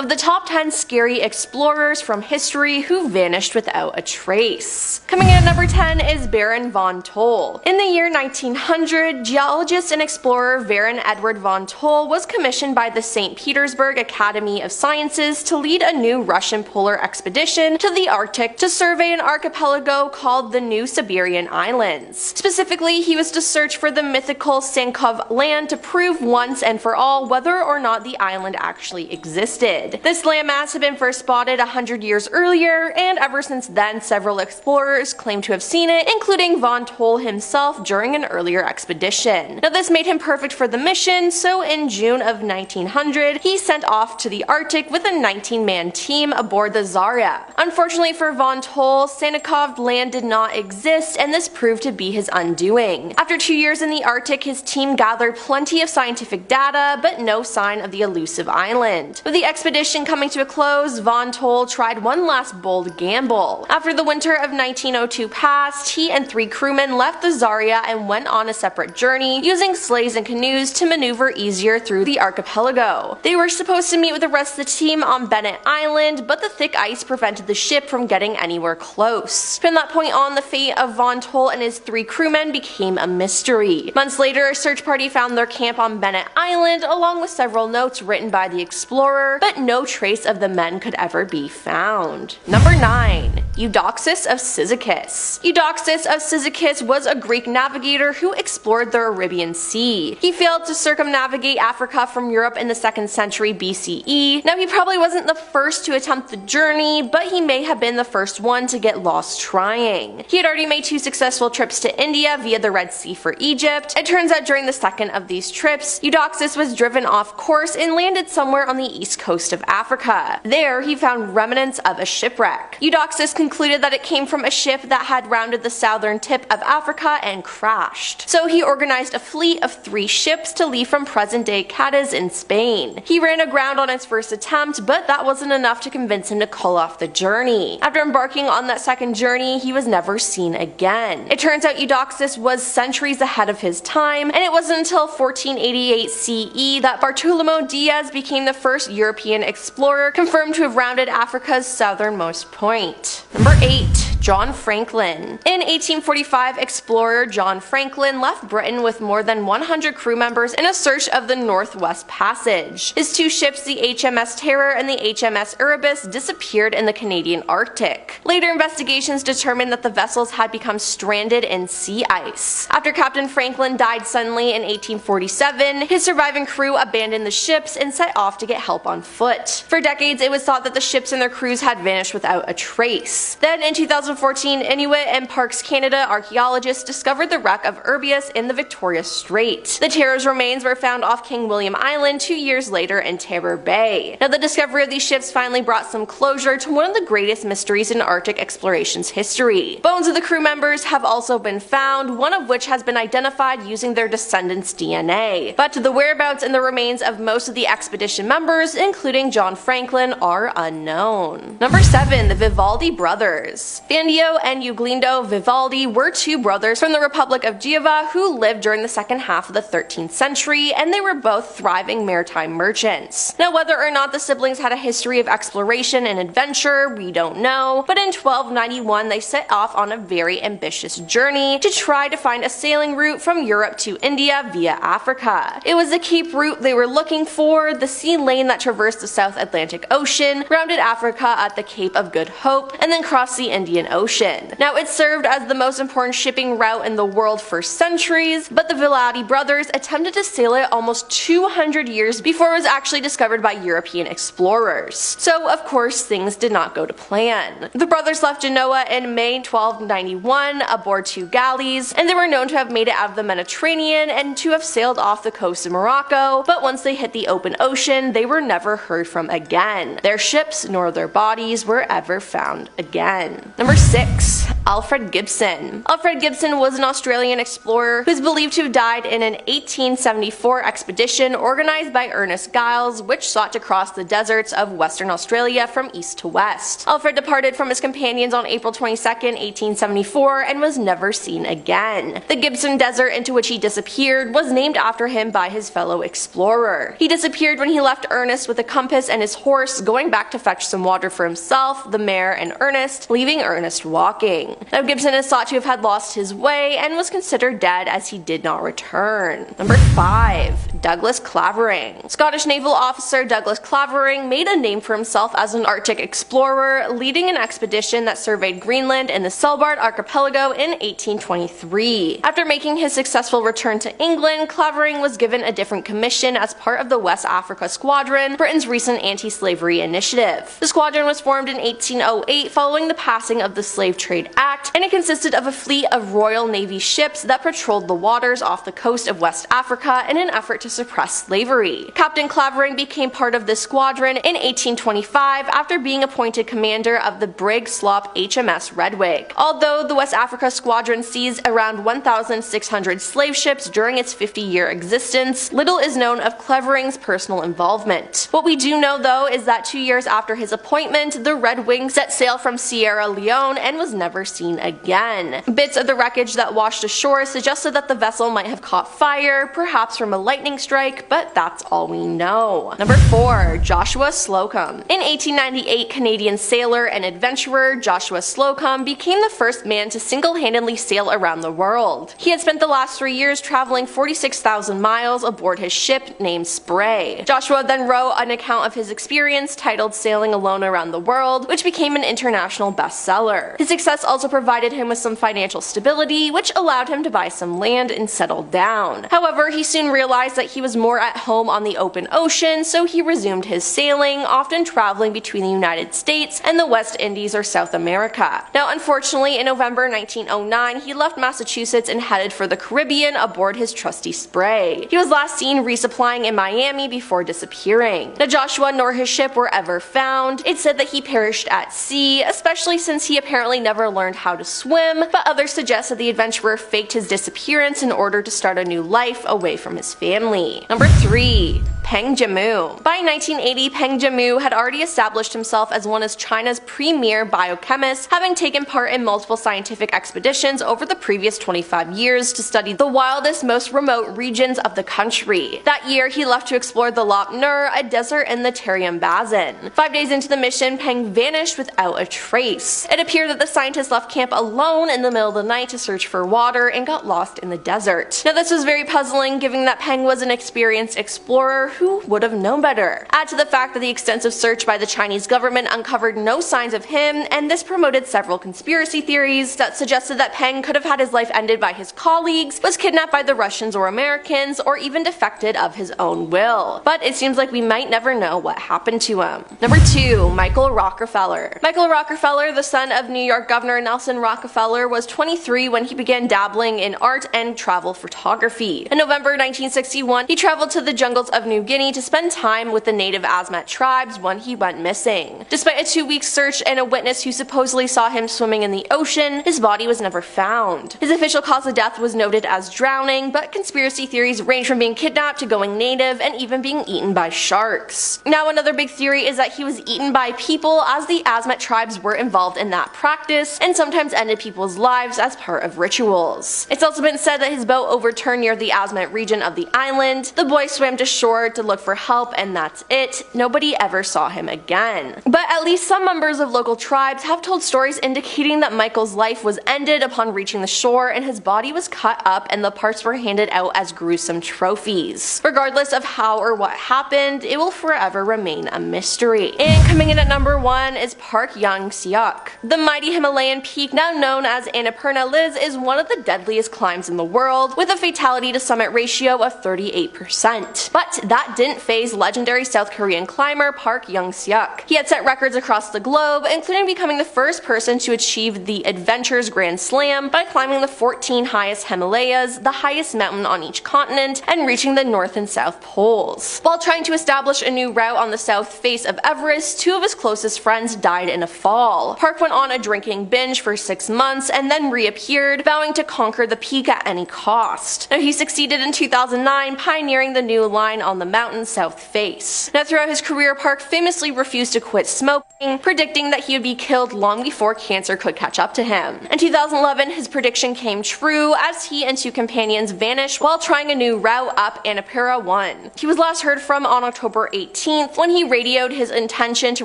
of the top 10 scary explorers from history who vanished without a trace. Coming in at number 10 is Baron von Toll. In the year 1900, geologist and explorer Baron Edward von Toll was commissioned by the St. Petersburg Academy of Sciences to lead a new Russian polar expedition to the Arctic to survey an archipelago called the New Siberian Islands. Specifically, he was to search for the mythical Sankov land to prove once and for all whether or not the island actually existed. This landmass had been first spotted 100 years earlier, and ever since then several explorers claim to have seen it, including von Toll himself during an earlier expedition. Now this made him perfect for the mission, so in June of 1900, he sent off to the Arctic with a 19-man team aboard the Zarya. Unfortunately for von Toll, Sannikov land did not exist, and this proved to be his undoing. After 2 years in the Arctic, his team gathered plenty of scientific data, but no sign of the elusive island. With the expedition coming to a close, von Toll tried one last bold gamble. After the winter of 1902 passed, he and 3 crewmen left the Zarya and went on a separate journey, using sleighs and canoes to maneuver easier through the archipelago. They were supposed to meet with the rest of the team on Bennett Island, but the thick ice prevented the ship from getting anywhere close. From that point on, the fate of von Toll and his 3 crewmen became a mystery. Months later, a search party found their camp on Bennett Island, along with several notes written by the explorer, but no trace of the men could ever be found. Number 9. Eudoxus of Cyzicus. Eudoxus of Cyzicus was a Greek navigator who explored the Arabian Sea. He failed to circumnavigate Africa from Europe in the 2nd century BCE. Now he probably wasn't the first to attempt the journey, but he may have been the first one to get lost trying. He had already made 2 successful trips to India via the Red Sea for Egypt. It turns out during the second of these trips, Eudoxus was driven off course and landed somewhere on the east coast of Africa. There, he found remnants of a shipwreck. Eudoxus concluded that it came from a ship that had rounded the southern tip of Africa and crashed. So he organized a fleet of 3 ships to leave from present-day Cadiz in Spain. He ran aground on his first attempt, but that wasn't enough to convince him to call off the journey. After embarking on that second journey, he was never seen again. It turns out Eudoxus was centuries ahead of his time, and it wasn't until 1488 CE that Bartolomé Diaz became the first European explorer confirmed to have rounded Africa's southernmost point. Number 8. John Franklin. In 1845, explorer John Franklin left Britain with more than 100 crew members in a search of the Northwest Passage. His 2 ships, the HMS Terror and the HMS Erebus, disappeared in the Canadian Arctic. Later investigations determined that the vessels had become stranded in sea ice. After Captain Franklin died suddenly in 1847, his surviving crew abandoned the ships and set off to get help on foot. For decades, it was thought that the ships and their crews had vanished without a trace. Then in 2014, Inuit and Parks Canada archaeologists discovered the wreck of Erebus in the Victoria Strait. The Terror's remains were found off King William Island 2 years later in Terror Bay. Now the discovery of these ships finally brought some closure to one of the greatest mysteries in Arctic exploration's history. Bones of the crew members have also been found, one of which has been identified using their descendants' DNA. But the whereabouts and the remains of most of the expedition members, including John Franklin, are unknown. Number 7. The Vivaldi brothers. Fandio and Uglindo Vivaldi were 2 brothers from the Republic of Giova who lived during the second half of the 13th century, and they were both thriving maritime merchants. Now whether or not the siblings had a history of exploration and adventure, we don't know, but in 1291 they set off on a very ambitious journey to try to find a sailing route from Europe to India via Africa. It was the Cape route they were looking for, the sea lane that traversed the South Atlantic Ocean, rounded Africa at the Cape of Good Hope, and then crossed the Indian Ocean. Now it served as the most important shipping route in the world for centuries, but the Vivaldi brothers attempted to sail it almost 200 years before it was actually discovered by European explorers. So of course things did not go to plan. The brothers left Genoa in May 1291 aboard 2 galleys, and they were known to have made it out of the Mediterranean and to have sailed off the coast of Morocco, but once they hit the open ocean, they were never heard from again. Their ships nor their bodies were ever found again. Number 6. Alfred Gibson. Alfred Gibson was an Australian explorer who is believed to have died in an 1874 expedition organized by Ernest Giles, which sought to cross the deserts of Western Australia from east to west. Alfred departed from his companions on April 22, 1874, and was never seen again. The Gibson Desert into which he disappeared was named after him by his fellow explorer. He disappeared when he left Ernest with a compass and his horse, going back to fetch some water for himself, the mare, and Ernest, leaving Ernest walking. Now Gibson is thought to have had lost his way and was considered dead as he did not return. Number 5. Douglas Clavering. Scottish naval officer Douglas Clavering made a name for himself as an Arctic explorer, leading an expedition that surveyed Greenland and the Svalbard archipelago in 1823. After making his successful return to England, Clavering was given a different commission as part of the West Africa Squadron, Britain's recent anti-slavery initiative. The squadron was formed in 1808 following the passing of the Slave Trade Act, and it consisted of a fleet of Royal Navy ships that patrolled the waters off the coast of West Africa in an effort to suppress slavery. Captain Clavering became part of this squadron in 1825 after being appointed commander of the brig slop HMS Redwig. Although the West Africa Squadron seized around 1,600 slave ships during its 50-year existence, little is known of Clavering's personal involvement. What we do know though is that 2 years after his appointment, the Redwig set sail from Sierra Leone and was never seen again. Bits of the wreckage that washed ashore suggested that the vessel might have caught fire, perhaps from a lightning strike, but that's all we know. Number 4. Joshua Slocum. In 1898, Canadian sailor and adventurer Joshua Slocum became the first man to single-handedly sail around the world. He had spent the last 3 years traveling 46,000 miles aboard his ship named Spray. Joshua then wrote an account of his experience titled Sailing Alone Around the World, which became an international bestseller. His success also provided him with some financial stability, which allowed him to buy some land and settle down. However, he soon realized that he was more at home on the open ocean, so he resumed his sailing, often traveling between the United States and the West Indies or South America. Now, unfortunately, in November 1909, he left Massachusetts and headed for the Caribbean aboard his trusty Spray. He was last seen resupplying in Miami before disappearing. Now, Joshua nor his ship were ever found. It's said that he perished at sea, especially since he apparently never learned how to swim, but others suggest that the adventurer faked his disappearance in order to start a new life away from his family. Number 3. Peng Jimu. By 1980, Peng Jimu had already established himself as one of China's premier biochemists, having taken part in multiple scientific expeditions over the previous 25 years to study the wildest, most remote regions of the country. That year, he left to explore the Lop Nur, a desert in the Tarim Basin. 5 days into the mission, Peng vanished without a trace. It appeared that the scientist left camp alone in the middle of the night to search for water and got lost in the desert. Now, this was very puzzling, given that Peng was an experienced explorer who would have known better. Add to the fact that the extensive search by the Chinese government uncovered no signs of him, and this promoted several conspiracy theories that suggested that Peng could have had his life ended by his colleagues, was kidnapped by the Russians or Americans, or even defected of his own will. But it seems like we might never know what happened to him. Number 2. Michael Rockefeller. Michael Rockefeller, the son of New York Governor Nelson Rockefeller, was 23 when he began dabbling in art and travel photography. In November 1961, he traveled to the jungles of New Guinea to spend time with the native Asmat tribes when he went missing. Despite a 2-week search and a witness who supposedly saw him swimming in the ocean, his body was never found. His official cause of death was noted as drowning, but conspiracy theories range from being kidnapped to going native and even being eaten by sharks. Now, another big theory is that he was eaten by people, as the Asmat tribes were involved in that practice and sometimes ended people's lives as part of rituals. It's also been said that his boat overturned near the Asmat region of the island. The boy swam to shore to look for help, and that's it. Nobody ever saw him again. But at least some members of local tribes have told stories indicating that Michael's life was ended upon reaching the shore, and his body was cut up and the parts were handed out as gruesome trophies. Regardless of how or what happened, it will forever remain a mystery. And coming in at number 1 is Park Young-seok. The mighty Himalayan peak, now known as Annapurna Liz, is one of the deadliest climbs in the world, with a fatality to summit ratio of 38%. But that that didn't faze legendary South Korean climber Park Young-seok. He had set records across the globe, including becoming the first person to achieve the Adventures Grand Slam by climbing the 14 highest Himalayas, the highest mountain on each continent, and reaching the North and South Poles. While trying to establish a new route on the south face of Everest, two of his closest friends died in a fall. Park went on a drinking binge for 6 months and then reappeared, vowing to conquer the peak at any cost. Now, he succeeded in 2009, pioneering the new line on the mountain's south face. Now, throughout his career, Park famously refused to quit smoking, predicting that he would be killed long before cancer could catch up to him. In 2011, his prediction came true as he and two companions vanished while trying a new route up Annapurna 1. He was last heard from on October 18th when he radioed his intention to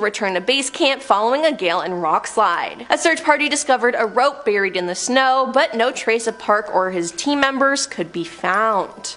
return to base camp following a gale and rockslide. A search party discovered a rope buried in the snow, but no trace of Park or his team members could be found.